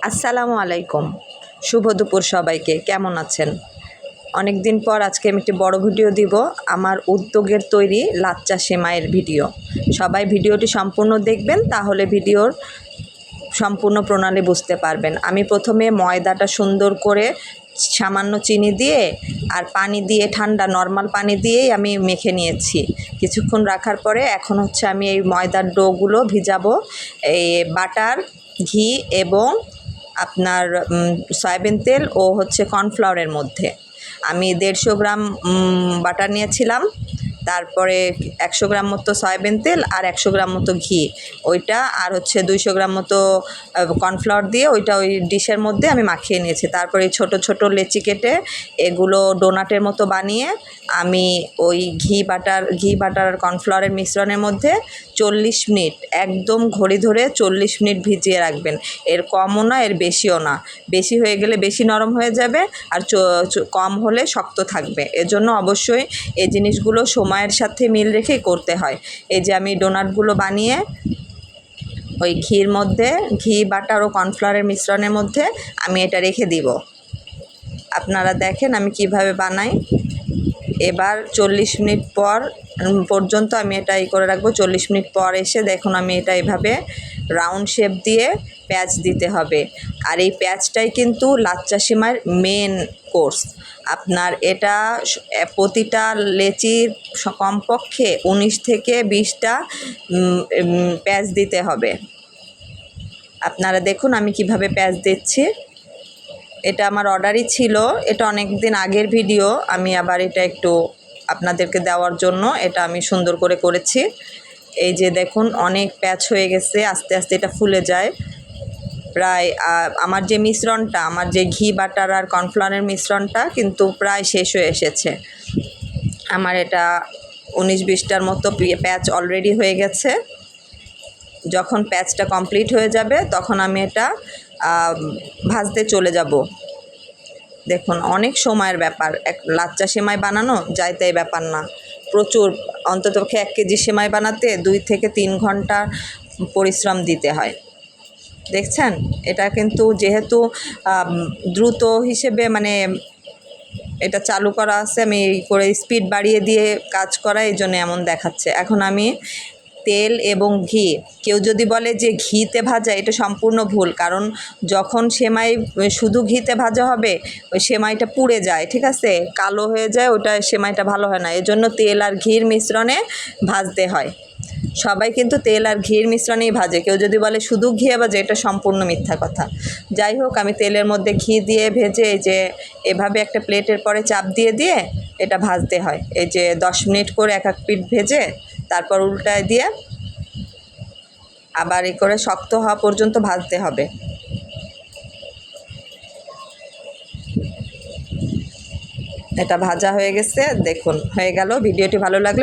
আসসালামু আলাইকুম। শুভ দুপুর সবাইকে। কেমন আছেন? অনেক দিন পর আজকে আমি একটি বড় ভিডিও দিব, আমার উদ্যোগের তৈরি লাচ্চা সেমাইয়ের ভিডিও। সবাই ভিডিওটি সম্পূর্ণ দেখবেন, তাহলে ভিডিওর সম্পূর্ণ প্রণালী বুঝতে পারবেন। আমি প্রথমে ময়দাটা সুন্দর করে সামান্য চিনি দিয়ে আর পানি দিয়ে, ঠান্ডা নর্মাল পানি দিয়েই আমি মেখে নিয়েছি। কিছুক্ষণ রাখার পরে এখন হচ্ছে আমি এই ময়দার ডোগুলো ভিজাবো এই বাটার, ঘি এবং আপনার সয়াবিন তেল ও হচ্ছে কর্নফ্লাওয়ারের মধ্যে। আমি 150 গ্রাম বাটার নিয়েছিলাম, তারপরে 100 গ্রাম মতো সয়াবিন তেল আর 100 গ্রাম মতো ঘি, ওইটা আর হচ্ছে 200 গ্রাম মতো কর্নফ্লাওয়ার দিয়ে ওইটা ওই ডিশের মধ্যে আমি মাখিয়ে নিয়েছি। তারপরে ছোট ছোট লেচি কেটে এগুলো ডোনাটের মতো বানিয়ে আমি ওই ঘি বাটার আর কর্নফ্লাওয়ারের মিশ্রণের মধ্যে 40 মিনিট একদম ঘড়ি ধরে 40 মিনিট ভিজিয়ে রাখবেন। এর কমও না, এর বেশিও না। বেশি হয়ে গেলে বেশি নরম হয়ে যাবে, আর কম হলে শক্ত থাকবে। এজন্য অবশ্যই এই জিনিসগুলো সময়ের সাথে মিল রেখেই করতে হয়। এই যে আমি ডোনাটগুলো বানিয়ে ওই ঘির মধ্যে, ঘি বাটার ও কর্নফ্লাওয়ারের মিশ্রণের মধ্যে আমি এটা রেখে দিব। আপনারা দেখেন আমি কিভাবে বানাই। এবার 40 মিনিট পর্যন্ত আমি এটা করে রাখবো। 40 মিনিট পর এসে দেখুন আমি এটা এভাবে রাউন্ড শেপ দিয়ে প্যাঁচ দিতে হবে। আর এই প্যাঁচটাই কিন্তু লাচ্চা সেমাইয়ের মেন কোর্স। আপনার এটা প্রতিটা লেচির কমপক্ষে 19 থেকে 20টা প্যাঁচ দিতে হবে। আপনারা দেখুন আমি কিভাবে প্যাঁচ দিচ্ছি। এটা আমার অর্ডারই ছিল, এটা অনেক দিন আগের ভিডিও, আমি আবার এটা একটু আপনাদেরকে দেওয়ার জন্য এটা আমি সুন্দর করে করেছি। এই যে দেখুন অনেক প্যাচ হয়ে গেছে, আস্তে আস্তে এটা ফুলে যায়। প্রায় আমার যে মিশ্রণটা, আমার যে ঘি বাটার আর কর্নফ্লাওয়ারের মিশ্রণটা কিন্তু প্রায় শেষ হয়ে এসেছে। আমার এটা 19-20টার মতো প্যাচ অলরেডি হয়ে গেছে। যখন প্যাচটা কমপ্লিট হয়ে যাবে তখন আমি এটা ভাজতে চলে যাব। দেখুন অনেক সময়ের ব্যাপার, এক লাচ্চা সেমাই বানানো যায় তাই ব্যাপার না। প্রচুর, অন্ততপক্ষে 1 কেজি সেমাই বানাতে 2 থেকে 3 ঘন্টা পরিশ্রম দিতে হয়। দেখছেন এটা কিন্তু যেহেতু দ্রুত হিসেবে মানে এটা চালু করা আছে, আমি করে স্পিড বাড়িয়ে দিয়ে কাজ করা, এই জন্য এমন দেখাচ্ছে। এখন আমি তেল এবং ঘি, কেউ যদি বলে যে ঘিতে ভাজা, এটা সম্পূর্ণ ভুল। কারণ যখন সেমাই শুধু ঘিতে ভাজা হবে ওই সেমাইটা পুড়ে যায়, ঠিক আছে, কালো হয়ে যায়, ওটা সেমাইটা ভালো হয় না। এজন্য তেল আর ঘির মিশ্রণে ভাজতে হয়। সবাই কিন্তু তেল আর ঘির মিশ্রণেই ভাজে। কেউ যদি বলে শুধু ঘিয়ে ভাজে, এটা সম্পূর্ণ মিথ্যা কথা। যাই হোক, আমি তেলের মধ্যে ঘি দিয়ে ভেজে এই যে এভাবে একটা প্লেটের পরে চাপ দিয়ে দিয়ে এটা ভাজতে হয়। এই যে 10 মিনিট করে এক এক পিঠ ভেজে তারপর উল্টায় দিয়ে আবার এই করে শক্ত হওয়া পর্যন্ত ভাজতে হবে। এটা ভাজা হয়ে গেছে, দেখুন হয়ে গেল। ভিডিওটি ভালো লাগলে